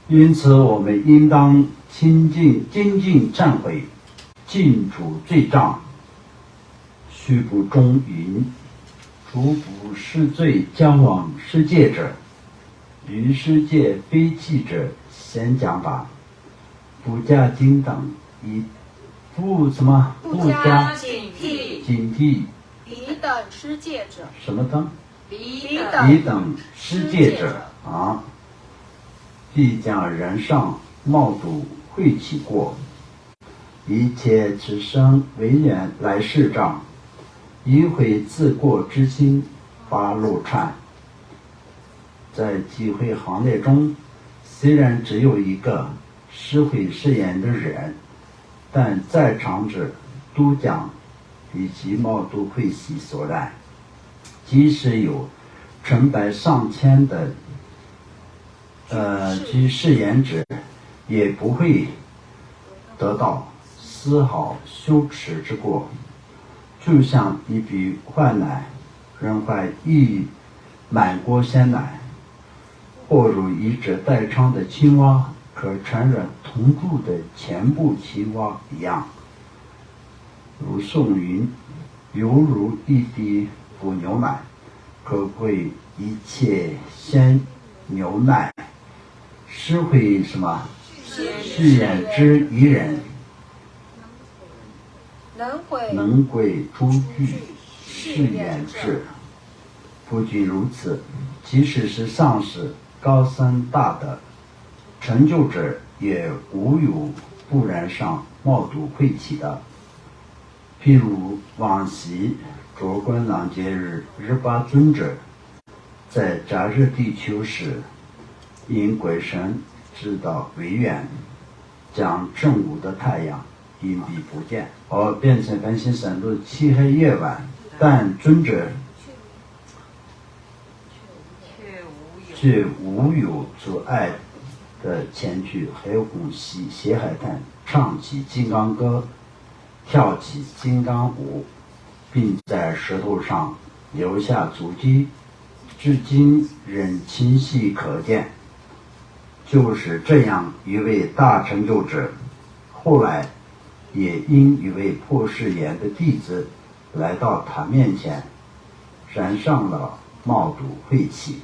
因此，我们应当精进忏悔，尽除罪障。须不中云：除不是罪将往世界者，于世界非弃者，先讲法。不加警等，以不加警惕彼等失戒者。什么等？彼等失戒者啊，必将人上冒渎秽起过，一切此生为缘来世障，以悔自过之心发露忏。在集会行列中，虽然只有一个施悔誓言的人，但在场者都讲以其冒渎秽习所染。即使有成百上千的居誓言者，也不会得到丝毫羞耻之过。就像一笔换奶，人怀一满锅鲜奶，或如一只带疮的青蛙可传染同住的全部青蛙一样。如宋云：犹如一滴补牛奶，可贵一切鲜牛奶。施会什么？誓言之一人，能贵诸具誓言之。不仅如此，即使是上士、高僧大德、成就者，也无有不然上冒渎秽起的。譬如往昔卓观郎节日日巴尊者在扎日地求时，因鬼神知道为缘，将正午的太阳隐蔽不见，而变成繁星闪露漆黑夜晚，但尊者却无有阻碍的前去黑红西海滩，唱起金刚歌，跳起金刚舞，并在石头上留下足迹，至今仍清晰可见。就是这样一位大成就者，后来也因一位破誓言的弟子来到他面前，染上了冒渎晦气，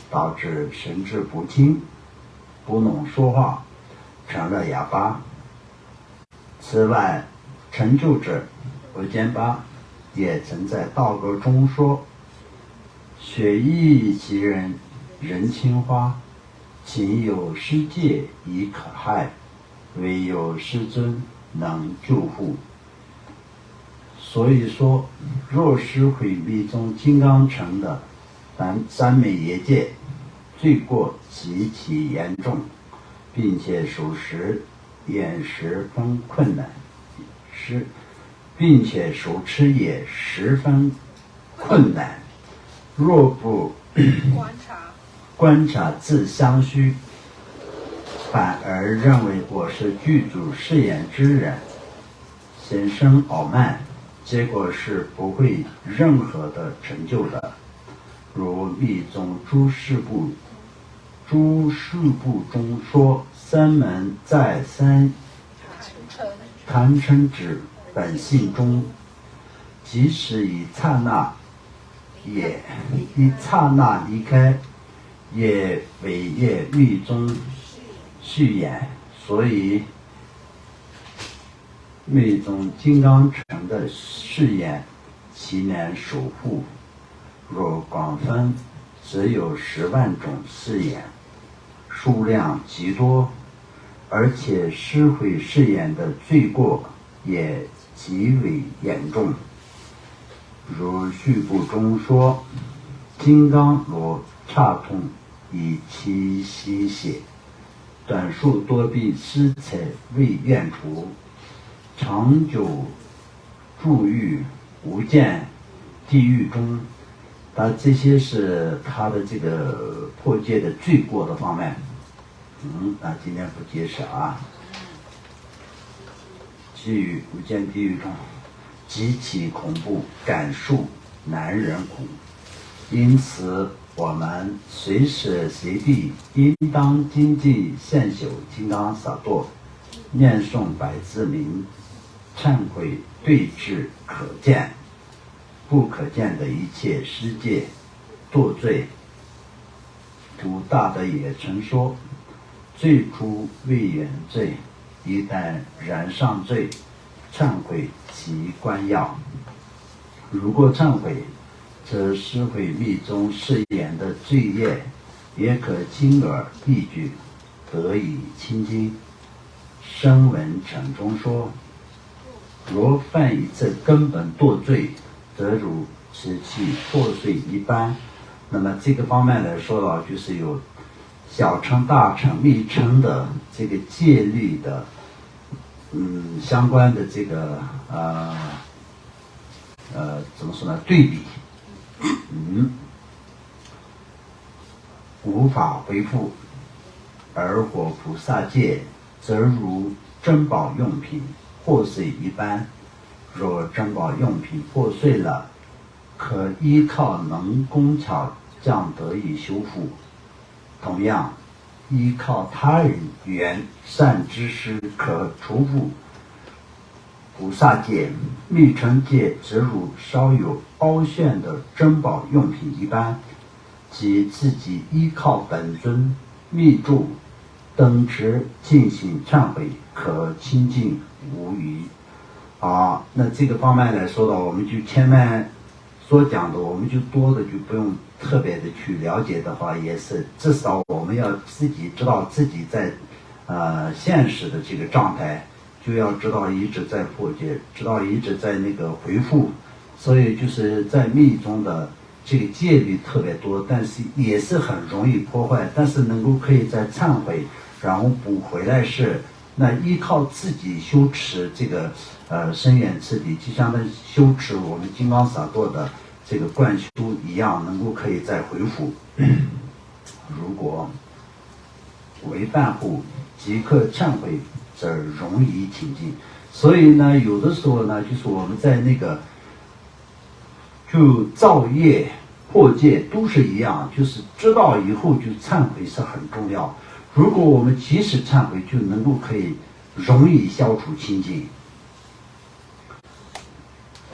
导致神志不清，不能说话，成了哑巴。此外，成就者维坚巴也曾在道歌中说：雪意其人，人情花，仅有世界已可害，唯有师尊能救护。所以说，若是毁密宗金刚乘的三昧耶戒，罪过极其严重，并且属实也十分困难，并且手持也十分困难。若不观察自相虚，反而认为我是具足誓言之人，心生傲慢，结果是不会任何的成就的。如密宗诸事部中说：三门在三贪嗔之本性中，即使一刹那离开，也违业密宗序言。所以密宗金刚乘的誓言其难守护，若广分，只有10万种誓言，数量极多，而且施毁誓言的罪过也极为严重。如序部中说：金刚罗刹通以其吸血，短数多臂施财未愿除，长久住狱无间地狱中。这些是他的这个破戒的罪过的方面。今天不解释啊。至于无间地狱中极其恐怖，感受难忍苦，因此我们随时随地应当精进现修金刚萨埵，念诵百字明，忏悔对治可见、不可见的一切世界堕罪。读大德也曾说，罪出未远罪，一旦染上罪，忏悔其关要。如果忏悔，则是会密宗誓言的罪业，也可轻而易举，得以清净。声闻禅中说，若犯一次根本堕罪，则如瓷器破碎一般。那么这个方面来说了，就是有小乘、大乘、密乘的这个戒律的相关的这个怎么说呢？对比，无法恢复。而或菩萨戒，则如珍宝用品破碎一般。若珍宝用品破碎了，可依靠能工巧匠得以修复。同样，依靠他人缘善知识可除复。菩萨戒、密乘戒则如稍有凹陷的珍宝用品一般，即自己依靠本尊、密咒等持进行忏悔，可清净无余。那这个方面来说的，我们就前面所讲的，我们就多的就不用特别的去了解的话，也是至少我们要自己知道自己在现实的这个状态，就要知道一直在破戒，知道一直在那个回复。所以就是在密宗的这个戒律特别多，但是也是很容易破坏，但是能够可以在忏悔然后补回来是，那依靠自己修持这个深远次第，就相当于修持我们金刚萨埵的这个观修一样，能够可以再恢复。如果违犯后即刻忏悔，则容易清净。所以呢，有的时候呢，就是我们在那个就造业破戒都是一样，就是知道以后就忏悔是很重要。如果我们及时忏悔，就能够可以容易消除清净。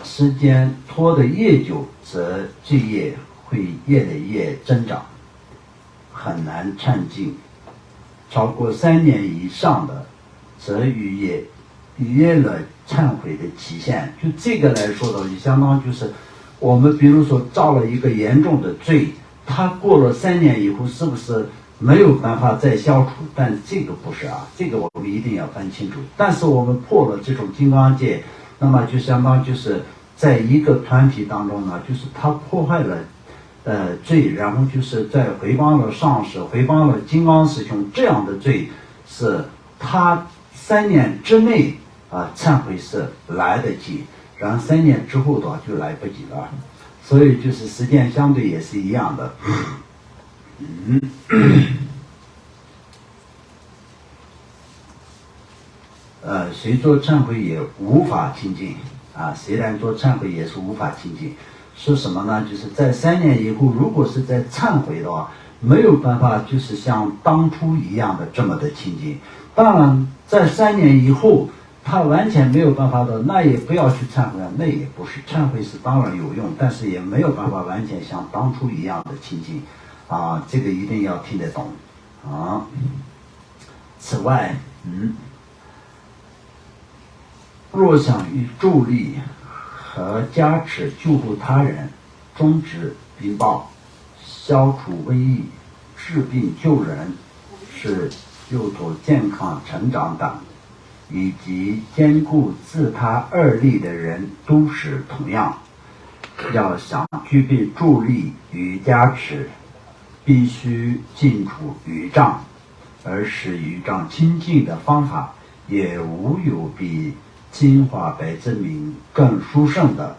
时间拖得越久，则罪业会越来越增长，很难忏净。超过3年以上的，则逾越了忏悔的期限。就这个来说的，就相当就是我们比如说造了一个严重的罪，他过了3年以后，是不是没有办法再消除？但这个不是这个我们一定要分清楚。但是我们破了这种金刚戒，那么就相当就是在一个团体当中呢，就是他破坏了罪，然后就是在诽谤了上师、诽谤了金刚师兄，这样的罪是他3年之内忏悔是来得及，然后3年之后的话就来不及了。所以就是时间相对也是一样的。谁做忏悔也无法清净虽然做忏悔也是无法清净。是什么呢？就是在3年以后，如果是在忏悔的话，没有办法就是像当初一样的这么的清净。当然在3年以后他完全没有办法的，那也不要去忏悔那也不是。忏悔是当然有用，但是也没有办法完全像当初一样的清净这个一定要听得懂此外若想于助力和加持救护他人，终止病报，消除瘟疫，治病救人，使幼童健康成长等，以及兼顾自他2利的人，都是同样。要想具备助力与加持，必须净除余障，而使余障清净的方法，也无有比金华百字明更殊胜的。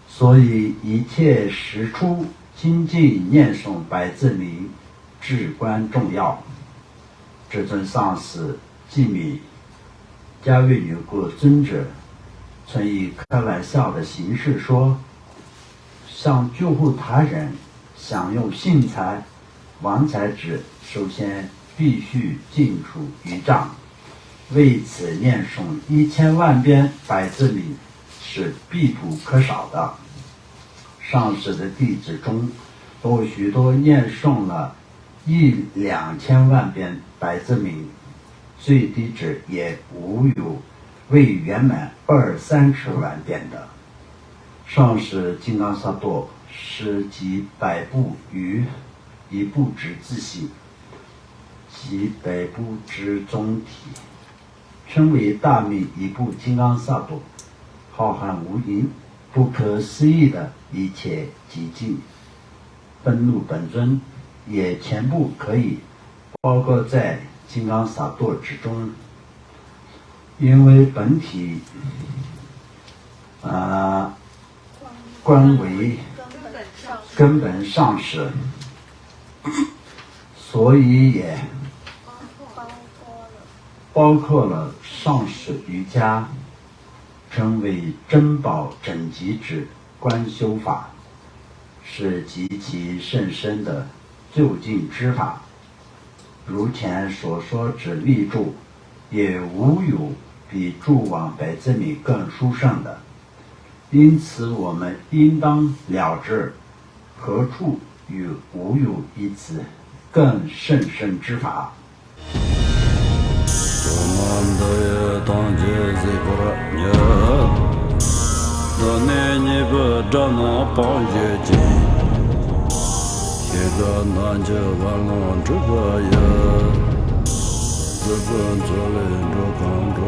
所以一切时出精进念诵百字明至关重要。至尊上师寂米迦维女国尊者曾以开玩笑的形式说，像救护他人享用信财、王财之，首先必须进出于帐，为此念诵1000万遍百字铭是必不可少的。上师的弟子中，有许多念诵了1-2千万遍百字铭，最低者也无有未圆满20-30万遍的。上师金刚萨埵是集百部于一部之自性，即百部之总体，称为大密一部金刚萨埵，浩瀚无垠、不可思议的一切寂静本怒本尊，也全部可以包括在金刚萨埵之中。因为本体观为根本上师，所以也包括了上师瑜伽，称为珍宝整集之观修法，是极其甚深的究竟之法。如前所说之立柱，也无有比柱王百字铭更殊胜的。因此我们应当了知何处与无有一此更甚深之法。自本自论着空中